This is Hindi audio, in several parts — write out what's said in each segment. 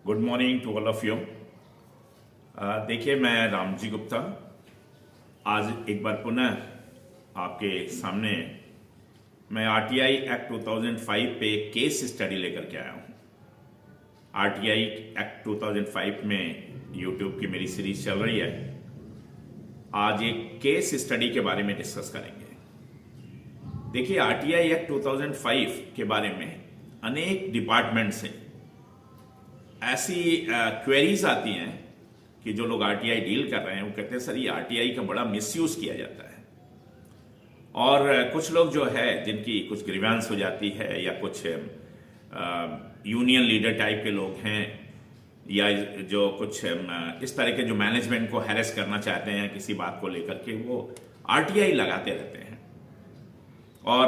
Good morning to all of you. देखिए, मैं रामजी गुप्ता आज एक बार पुनः आपके सामने मैं आरटीआई एक्ट 2005 पे केस स्टडी लेकर के आया हूँ। आरटीआई एक्ट 2005 में यूट्यूब की मेरी सीरीज चल रही है। आज एक केस स्टडी के बारे में डिस्कस करेंगे। देखिए, आरटीआई एक्ट 2005 के बारे में अनेक डिपार्टमेंट से ऐसी क्वेरीज आती हैं कि जो लोग आरटीआई डील कर रहे हैं वो कहते हैं सर ये आरटीआई का बड़ा मिसयूज किया जाता है। और कुछ लोग जो है जिनकी कुछ ग्रीवेंस हो जाती है या कुछ यूनियन लीडर टाइप के लोग हैं या जो कुछ इस तरह के जो मैनेजमेंट को हैरेस करना चाहते हैं किसी बात को लेकर के, वो आरटीआई लगाते रहते हैं और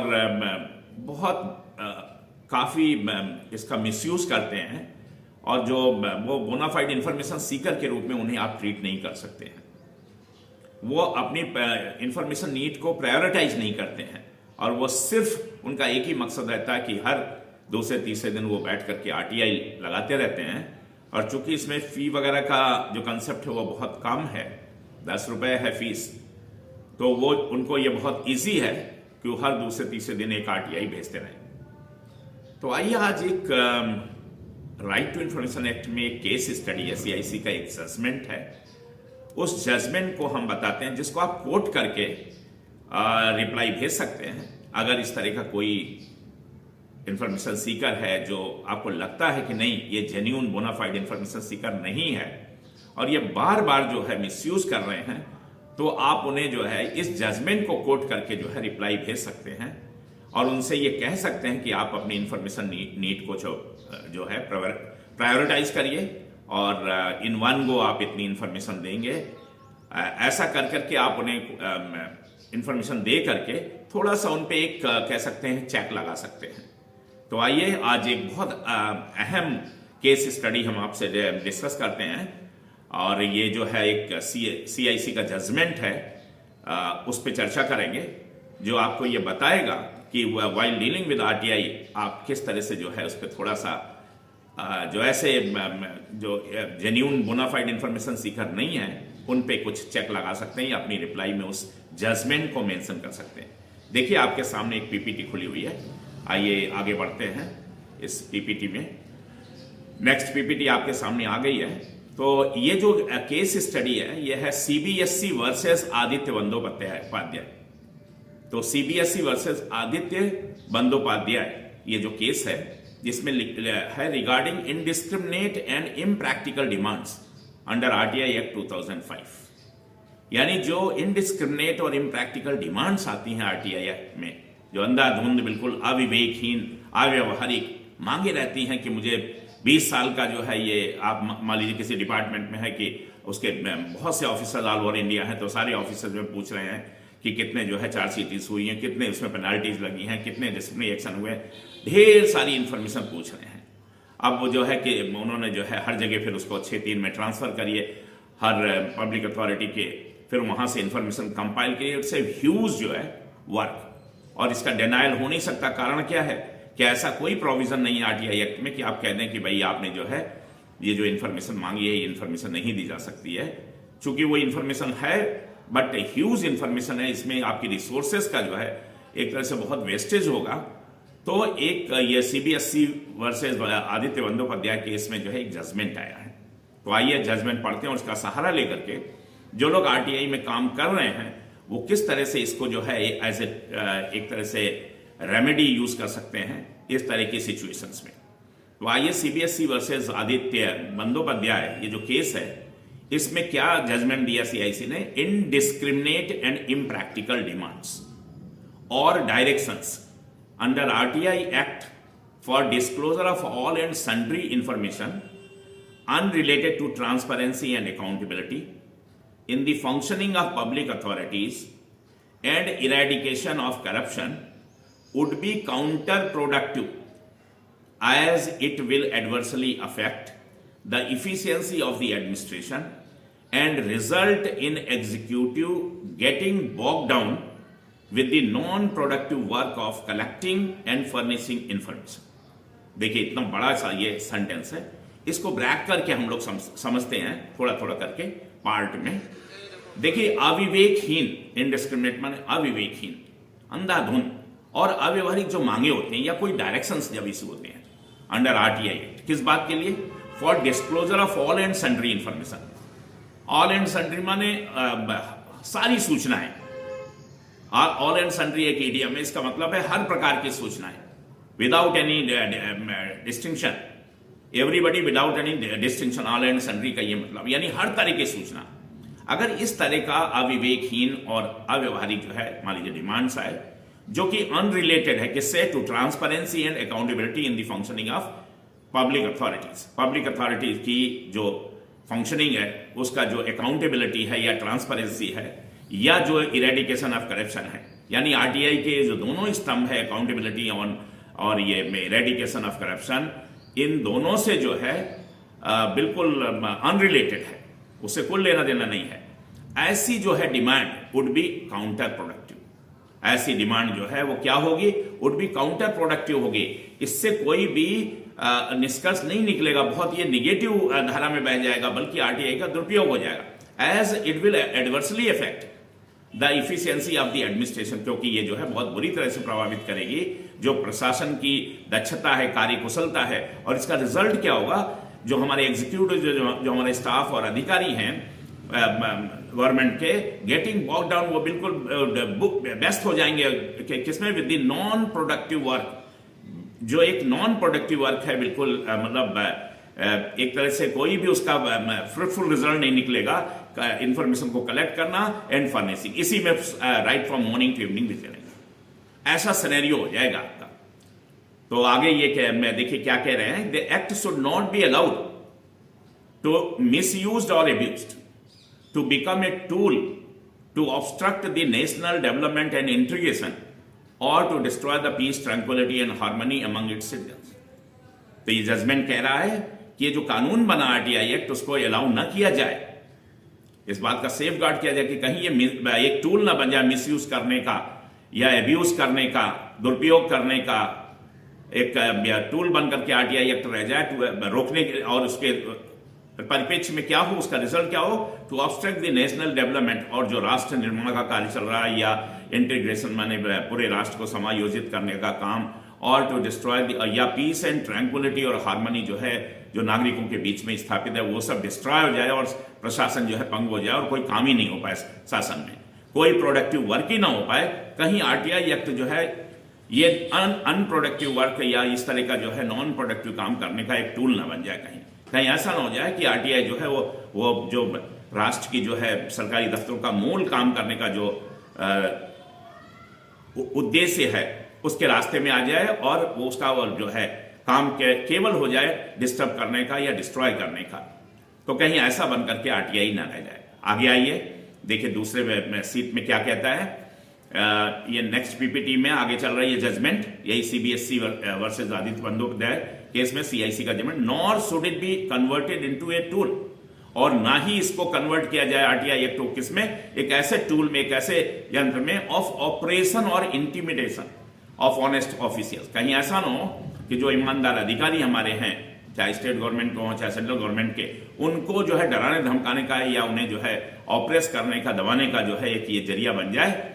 बहुत काफ़ी इसका मिसयूज करते हैं। और जो वो बोनाफाइड इंफॉर्मेशन सीकर के रूप में उन्हें आप ट्रीट नहीं कर सकते हैं। वो अपनी इंफॉर्मेशन नीड को प्रायोरिटाइज नहीं करते हैं और वो सिर्फ उनका एक ही मकसद रहता है कि हर दूसरे तीसरे दिन वो बैठ करके आरटीआई लगाते रहते हैं। और चूंकि इसमें फी वगैरह का जो कंसेप्ट है वो बहुत कम है, 10 रुपये है फीस, तो वो उनको ये बहुत ईजी है कि वो हर दूसरे तीसरे दिन एक आरटीआई भेजते रहें। तो आइए आज एक राइट टू इंफॉर्मेशन एक्ट में एक केस स्टडी है, सीआईसी का एक जजमेंट है। उस जजमेंट को हम बताते हैं जिसको आप कोट करके रिप्लाई भेज सकते हैं। अगर इस तरह का कोई इंफॉर्मेशन सीकर है जो आपको लगता है कि नहीं ये जेन्युइन बोनाफाइड इंफॉर्मेशन सीकर नहीं है और ये बार बार जो है मिसयूज कर रहे हैं, तो आप उन्हें जो है इस जजमेंट को कोट करके जो है रिप्लाई भेज सकते हैं और उनसे ये कह सकते हैं कि आप अपनी इंफॉर्मेशन नीड को जो है प्रायोरिटाइज करिए और इन वन गो आप इतनी इंफॉर्मेशन देंगे। ऐसा कर करके आप उन्हें इंफॉर्मेशन दे करके थोड़ा सा उन पे एक कह सकते हैं चेक लगा सकते हैं। तो आइए आज एक बहुत अहम केस स्टडी हम आपसे डिस्कस करते हैं और ये जो है एक सीआईसी का जजमेंट है, उस पर चर्चा करेंगे जो आपको ये बताएगा कि वाइल डीलिंग विद आरटीआई आप किस तरह से जो है उस पर थोड़ा सा जो ऐसे जो जेन्युइन बोनाफाइड इंफॉर्मेशन सीकर नहीं है उन पे कुछ चेक लगा सकते हैं या अपनी रिप्लाई में उस जजमेंट को मेंशन कर सकते हैं। देखिए, आपके सामने एक पीपीटी खुली हुई है। आइए आगे बढ़ते हैं इस पीपीटी में। नेक्स्ट पीपीटी आपके सामने आ गई है। तो ये जो केस स्टडी है ये है सीबीएसई वर्सेस आदित्य बंदोपाध्याय। तो सीबीएसई वर्सेस आदित्य बंदोपाध्याय ये जो केस है जिसमें है regarding indiscriminate and impractical demands under RTI act 2005। यानी जो इनडिस्क्रिमिनेट और इम्प्रैक्टिकल डिमांड्स आती हैं आरटीआई एक्ट में, जो अंधाधुंध बिल्कुल अविवेकहीन अव्यवहारिक मांगे रहती हैं कि मुझे 20 साल का जो है ये आप मान लीजिए किसी डिपार्टमेंट में है कि उसके बहुत से ऑफिसर्स ऑल ओवर इंडिया हैं, तो सारे ऑफिसर्स में पूछ रहे हैं कि कितने जो है चार्जशीट हुई हैं, कितने उसमें पेनाल्टीज लगी हैं, कितने डिसिप्लिनरी एक्शन हुए हैं, ढेर सारी इंफॉर्मेशन पूछ रहे हैं। अब वो जो है कि उन्होंने जो है हर जगह फिर उसको 6-3 में ट्रांसफर करिए हर पब्लिक अथॉरिटी के, फिर वहां से इंफॉर्मेशन कंपाइल करिए। इट्स ए ह्यूज जो है वर्क और इसका डिनायल हो नहीं सकता। कारण क्या है कि ऐसा कोई प्रोविजन नहीं है आरटीआई एक्ट में कि आप कह दें कि भाई आपने जो है ये जो इंफॉर्मेशन मांगी है ये इंफॉर्मेशन नहीं दी जा सकती है। चूंकि वो इंफॉर्मेशन है बट ह्यूज इंफॉर्मेशन है, इसमें आपकी रिसोर्सेज का जो है एक तरह से बहुत वेस्टेज होगा। तो एक ये CBSE versus Aditya Bandopadhyay case में जो है एक जजमेंट आया है। तो आइए जजमेंट पढ़ते हैं और उसका सहारा लेकर के जो लोग आरटीआई में काम कर रहे हैं वो किस तरह से इसको जो है एज एक तरह से रेमेडी यूज कर सकते हैं इस तरह की सिचुएशंस में। तो आइए सीबीएसई वर्सेस आदित्य बंदोपाध्याय ये जो केस है इसमें क्या जजमेंट दिया सीआईसी ने। इनडिस्क्रिमिनेट एंड इम्प्रैक्टिकल डिमांड्स और directions under RTI act for disclosure of all and sundry information unrelated to transparency and accountability in the functioning of public authorities and eradication of corruption would be counterproductive as it will adversely affect the efficiency of the administration and result in executive getting bogged down with the non-productive work of collecting and furnishing information। देखिए, इतना बड़ा सा ये सेंटेंस है। इसको ब्रैक करके हम लोग समझते हैं थोड़ा थोड़ा करके पार्ट में। देखिए, अविवेकहीन, इनडिस्क्रिमिनेट माने अविवेकहीन, अंधाधुंध और अव्यवहारिक जो मांगे होते हैं या कोई डायरेक्शंस जब इशू होते हैं अंडर आरटीआई एक्ट, किस बात के लिए? For disclosure of all and sundry information. All and sundry माने सारी सूचनाएं। ऑल एंड सन्ड्री एक इडियम है, इसका मतलब है हर प्रकार की सूचनाएं, without any distinction, everybody without any distinction, all and sundry का ये मतलब, यानी हर तरह की सूचना। अगर इस तरह का अविवेकहीन और अव्यवहारिक जो है मान लीजिए डिमांड्स आए, जो कि अनरिलेटेड है किससे? To transparency and accountability in the functioning of public authorities. Public authorities की जो फंक्शनिंग है, उसका जो अकाउंटेबिलिटी है या ट्रांसपेरेंसी है या जो इरेडिकेशन ऑफ करप्शन है, यानी आरटीआई के जो दोनों स्तंभ है, अकाउंटेबिलिटी और ये इरेडिकेशन ऑफ करप्शन, इन दोनों से जो है बिल्कुल अनरिलेटेड है, उससे कोई लेना देना नहीं है। ऐसी जो है demand would be counter productive. ऐसी डिमांड जो है वो क्या होगी? वुड बी काउंटर प्रोडक्टिव होगी। इससे कोई भी निष्कर्ष नहीं निकलेगा, बहुत ये निगेटिव धारा में बह जाएगा, बल्कि आरटीआई का दुरुपयोग हो जाएगा। As it will adversely effect the efficiency of the administration, क्योंकि ये जो है बहुत बुरी तरह से प्रभावित करेगी जो प्रशासन की दक्षता है, कार्यकुशलता है। और इसका रिजल्ट क्या होगा? जो हमारे एग्जीक्यूटिव जो हमारे स्टाफ और अधिकारी हैं गवर्नमेंट के, गेटिंग बॉग डाउन, वो बिल्कुल व्यस्त हो जाएंगे किसमें? With the non productive work. जो एक नॉन प्रोडक्टिव वर्क है, बिल्कुल मतलब एक तरह से कोई भी उसका फ्रूटफुल रिजल्ट नहीं निकलेगा। इंफॉर्मेशन को कलेक्ट करना एंड फर्निशिंग, इसी में right from morning to evening भी चलेगा। ऐसा सिनेरियो हो जाएगा आपका। तो आगे ये देखिए क्या कह रहे हैं? The act should not be allowed to misused और abused to become a tool to obstruct the national development and integration और to destroy the peace, tranquility and harmony among its citizens. तो ये जजमेंट कह रहा है कि ये जो कानून बना आरटीआई एक्ट, उसको अलाउ ना किया जाए, इस बात का सेफ गार्ड किया जाए कि कहीं ये एक टूल ना बन जाए मिसयूज करने का या एब्यूज करने का, दुरुपयोग करने का। एक टूल बनकर के आरटीआई एक्ट रह जाए रोकने के, और उसके परिप्रेक्ष्य में क्या हो, उसका रिजल्ट क्या हो? To obstruct the national development, और जो राष्ट्र निर्माण का कार्य चल रहा है या इंटीग्रेशन माने पूरे राष्ट्र को समायोजित करने का काम, और टू डिस्ट्रॉय या पीस एंड ट्रैंक्विलिटी और हार्मनी जो है जो नागरिकों के बीच में स्थापित है, वो सब डिस्ट्रॉय हो जाए और प्रशासन जो है पंग हो जाए और कोई काम ही नहीं हो पाए शासन में, कोई प्रोडक्टिव वर्क ही ना हो पाए। कहीं आरटीआई एक्ट जो है ये अनप्रोडक्टिव वर्क या इस तरह का जो है नॉन प्रोडक्टिव काम करने का एक टूल ना बन जाए। कहीं ऐसा ना हो जाए कि आरटीआई जो है वो जो राष्ट्र की जो है सरकारी दफ्तरों का मूल काम करने का जो उद्देश्य है उसके रास्ते में आ जाए और वो उसका जो है काम केवल हो जाए डिस्टर्ब करने का या डिस्ट्रॉय करने का। तो कहीं ऐसा बन करके आरटीआई ना रह जाए। आगे आइए देखिए दूसरे सीट में क्या कहता है। ये नेक्स्ट पीपीटी में आगे चल रही है जजमेंट, यही CBSE versus Aditya Bandopadhyay case में सीआईसी का judgment. Nor should it be converted into a tool, और ना ही इसको कन्वर्ट किया जाए आरटीआई एक्ट को किसमें? एक ऐसे टूल में, एक ऐसे यंत्र में ऑफ ऑपरेशन और इंटिमिडेशन ऑफ ऑनेस्ट ऑफिशियल्स। कहीं ऐसा ना हो कि जो ईमानदार अधिकारी हमारे हैं, चाहे स्टेट गवर्नमेंट को हो चाहे सेंट्रल गवर्नमेंट के, उनको जो है डराने धमकाने का या उन्हें जो है ऑपरेस करने का, दबाने का जो है एक ये जरिया बन जाए।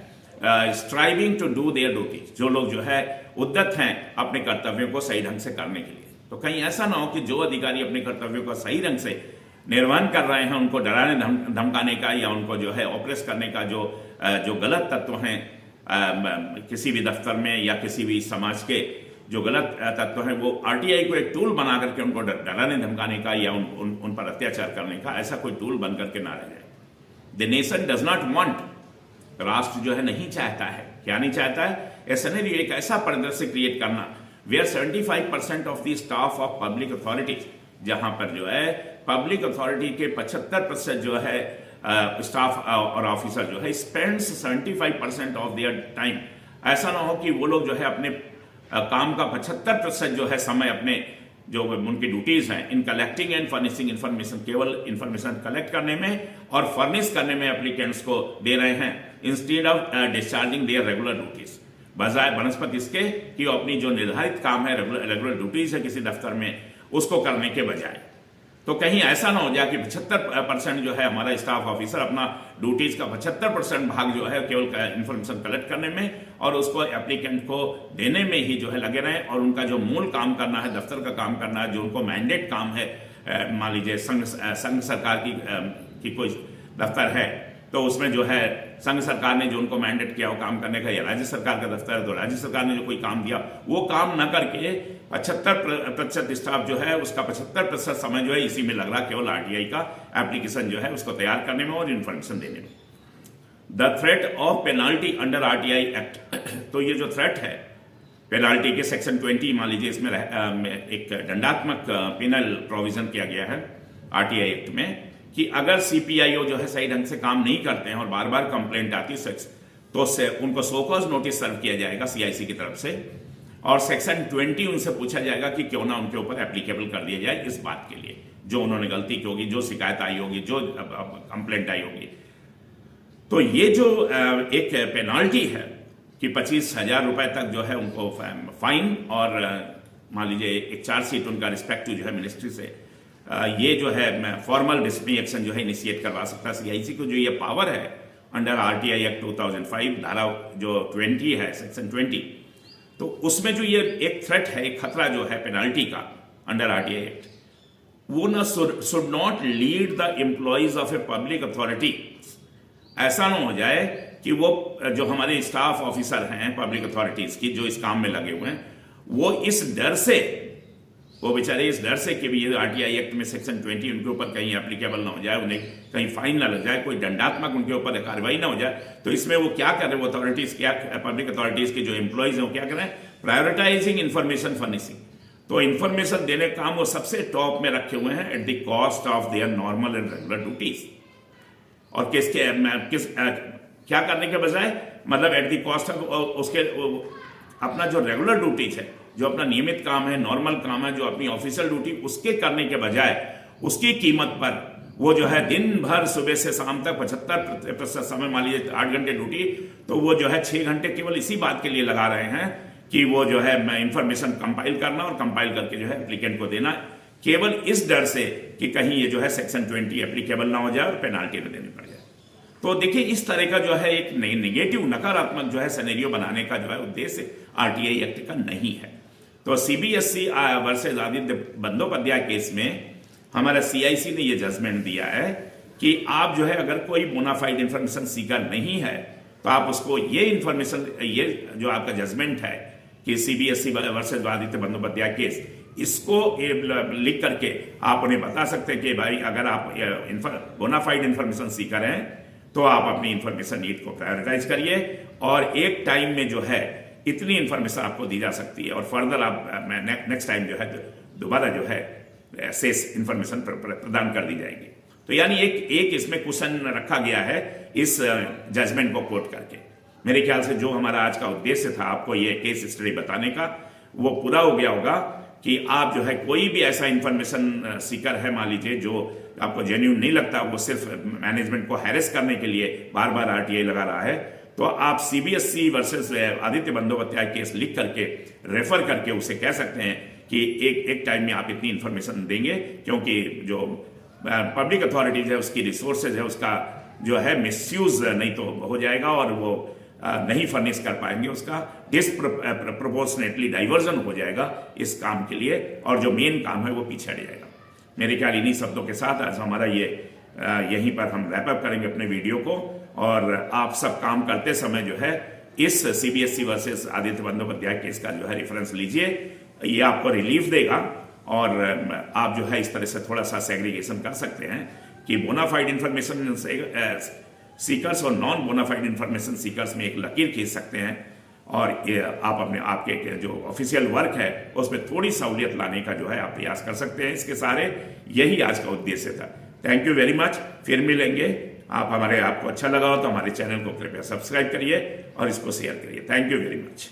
Striving to do their duties, जो लोग जो है उद्यत हैं अपने कर्तव्यों को सही ढंग से करने के लिए। तो कहीं ऐसा ना हो कि जो अधिकारी अपने कर्तव्यों को सही ढंग से निर्वहन कर रहे हैं उनको डराने धमकाने का या उनको जो है ऑपरेस करने का जो गलत तत्व हैं किसी भी दफ्तर में या किसी भी समाज के जो गलत तत्व हैं, वो आरटीआई को एक टूल बना करके उनको डराने धमकाने का या उन पर अत्याचार करने का ऐसा कोई टूल बन करके ना रह जाए। The nation does not want, राष्ट्र जो है नहीं चाहता है, क्या नहीं चाहता है? सिनेरियो, एक ऐसा परिदृश्य क्रिएट करना where 75% of the staff of public authorities, जहां पर जो है पब्लिक अथॉरिटी के 75% जो है स्टाफ और ऑफिसर जो है स्पेंड्स 75% ऑफ देयर टाइम। ऐसा ना हो कि वो लोग जो है अपने काम का 75% जो है समय अपने जो उनकी ड्यूटीज हैं in collecting and furnishing information, केवल इंफॉर्मेशन कलेक्ट करने में और फर्निश करने में एप्लीकेंट्स को दे रहे हैं, instead of discharging there regular duties. बजाय बनस्पत इसके कि वो अपनी जो निर्धारित काम है, रेगुलर ड्यूटीज है किसी दफ्तर में, उसको करने के बजाय। तो कहीं ऐसा ना हो जाए कि 75% जो है हमारा स्टाफ ऑफिसर अपना ड्यूटीज का 75% भाग जो है केवल इंफॉर्मेशन कलेक्ट करने में और उसको एप्लीकेंट को देने में ही जो है लगे रहें, और उनका जो मूल काम करना है, दफ्तर का काम करना है, जो उनको मैंडेट काम है, मान लीजिए संघ सरकार की कोई दफ्तर है तो उसमें जो है संघ सरकार ने जो उनको मैंडेट किया वो काम करने का, या राज्य सरकार का दफ्तर है तो राज्य सरकार ने जो कोई काम दिया वो काम न करके 75% स्टाफ जो है उसका 75% समय जो है इसी में लग रहा केवल आरटीआई का एप्लीकेशन जो है उसको तैयार करने में और इन्फॉर्मेशन देने में। The threat of penalty under RTI act, तो ये जो थ्रेट है पेनाल्टी के सेक्शन 20 मान लीजिए इसमें एक दंडात्मक पेनल प्रोविजन किया गया है आरटीआई एक्ट में कि अगर सीपीआईओ जो है सही ढंग से काम नहीं करते हैं और बार बार कंप्लेंट आती है तो उनको सोकॉज नोटिस सर्व किया जाएगा सीआईसी की तरफ से, और सेक्शन 20 उनसे पूछा जाएगा कि क्यों ना उनके ऊपर एप्लीकेबल कर दिया जाए इस बात के लिए जो उन्होंने गलती की होगी, जो शिकायत आई होगी, जो कंप्लेंट आई होगी। तो ये जो एक पेनाल्टी है कि 25,000 रुपए तक जो है उनको फाइन और मान लीजिए एक चार्जशीट उनका रिस्पेक्टिव जो है मिनिस्ट्री से ये जो है फॉर्मल डिसिप्लिनरी एक्शन जो है इनिशिएट करवा सकता है सीआईसी को। जो ये पावर है अंडर आरटीआई एक्ट 2005 धारा जो 20 है सेक्शन 20, तो उसमें जो ये एक थ्रेट है, एक खतरा जो है पेनाल्टी का अंडर आरटीआई एक्ट, वो ना should not lead the employees of a public authority. ऐसा ना हो जाए कि वो जो हमारे स्टाफ ऑफिसर हैं पब्लिक अथॉरिटीज की जो इस काम में लगे हुए हैं वो इस डर से, वो बेचारे इस डर से कि भी ये आरटीआई एक्ट में सेक्शन 20 उनके ऊपर कहीं एप्लीकेबल ना हो जाए, उन्हें कहीं फाइन ना लग जाए, कोई दंडात्मक उनके ऊपर कार्रवाई ना हो जाए, तो इसमें वो क्या कर रहे हैं, वो अथॉरिटीज क्या, पब्लिक अथॉरिटीज के जो एम्प्लॉइज हैं वो क्या कर रहे हैं, प्रायोरिटाइजिंग इन्फॉर्मेशन फर्निशिंग। तो इन्फॉर्मेशन देने का काम वो सबसे टॉप में रखे हुए हैं at the cost of their normal and regular duties. और क्या करने के बजाय, मतलब एट द कॉस्ट ऑफ उसके अपना जो रेगुलर ड्यूटीज है, जो अपना नियमित काम है, नॉर्मल काम है, जो अपनी ऑफिशियल ड्यूटी उसके करने के बजाय उसकी कीमत पर वो जो है दिन भर सुबह से शाम तक 75% समय, मान लीजिए 8 घंटे ड्यूटी, तो वो जो है 6 घंटे केवल इसी बात के लिए लगा रहे हैं कि वो जो है इंफॉर्मेशन कंपाइल करना और कंपाइल करके जो है एप्लीकेंट को देना, केवल इस डर से कि कहीं ये जो है सेक्शन 20 एप्लीकेबल ना हो जाए और पेनाल्टी न देनी पड़ जाए। तो देखिए इस तरह का जो है एक नेगेटिव नकारात्मक जो है सिनेरियो बनाने का जो है उद्देश्य आरटीआई एक्ट का नहीं है। तो CBSE versus Aditya Bandopadhyay case में हमारा सीआईसी ने ये जजमेंट दिया है कि आप जो है अगर कोई बोनाफाइड इंफॉर्मेशन सीकर नहीं है तो आप उसको ये इंफॉर्मेशन, ये जो आपका जजमेंट है कि CBSE versus Aditya Bandopadhyay case, इसको लिख करके आप उन्हें बता सकते हैं कि भाई अगर आप बोनाफाइड इंफॉर्मेशन सीकर हैं तो आप अपनी इंफॉर्मेशन नीड को प्रायोरिटाइज करिए और एक टाइम में जो है इतनी इंफॉर्मेशन आपको दी जा सकती है और फर्दर आप नेक्स्ट टाइम जो है दोबारा जो है शेष इंफॉर्मेशन प्रदान कर दी जाएगी। तो यानी एक इसमें क्वेश्चन रखा गया है इस जजमेंट को कोट करके। मेरे ख्याल से जो हमारा आज का उद्देश्य था आपको ये केस स्टडी बताने का वो पूरा हो गया होगा कि आप जो है कोई भी ऐसा इंफॉर्मेशन सीकर है, मान लीजिए जो आपको जेन्युइन नहीं लगता, वो सिर्फ मैनेजमेंट को हैरेस करने के लिए बार बार आरटीआई लगा रहा है, तो आप CBSE versus Aditya Bandopadhyay case लिख करके रेफर करके उसे कह सकते हैं कि एक टाइम में आप इतनी इंफॉर्मेशन देंगे, क्योंकि जो पब्लिक अथॉरिटीज है उसकी रिसोर्सेज है उसका जो है मिसयूज नहीं तो हो जाएगा और वो नहीं फर्निश कर पाएंगे, उसका डिसप्रोपोर्शनेटली डाइवर्जन हो जाएगा इस काम के लिए और जो मेन काम है वो पीछे हट जाएगा। मेरे ख्याल इन्हीं शब्दों के साथ आज हमारा ये यहीं पर हम रैपअप करेंगे अपने वीडियो को, और आप सब काम करते समय जो है इस CBSE versus Aditya Bandopadhyay case का जो है रेफरेंस लीजिए, ये आपको रिलीफ देगा और आप जो है इस तरह से थोड़ा सा सेग्रीगेशन कर सकते हैं कि बोनाफाइड इंफॉर्मेशन सीकर्स और नॉन बोनाफाइड इंफॉर्मेशन सीकर्स में एक लकीर खींच सकते हैं और आप आपके जो ऑफिशियल वर्क है उसमें थोड़ी सहूलियत लाने का जो है आप प्रयास कर सकते हैं। इसके सारे यही आज का उद्देश्य था। थैंक यू वेरी मच, फिर मिलेंगे। आपको अच्छा लगा हो तो हमारे चैनल को कृपया सब्सक्राइब करिए और इसको शेयर करिए। Thank you very much.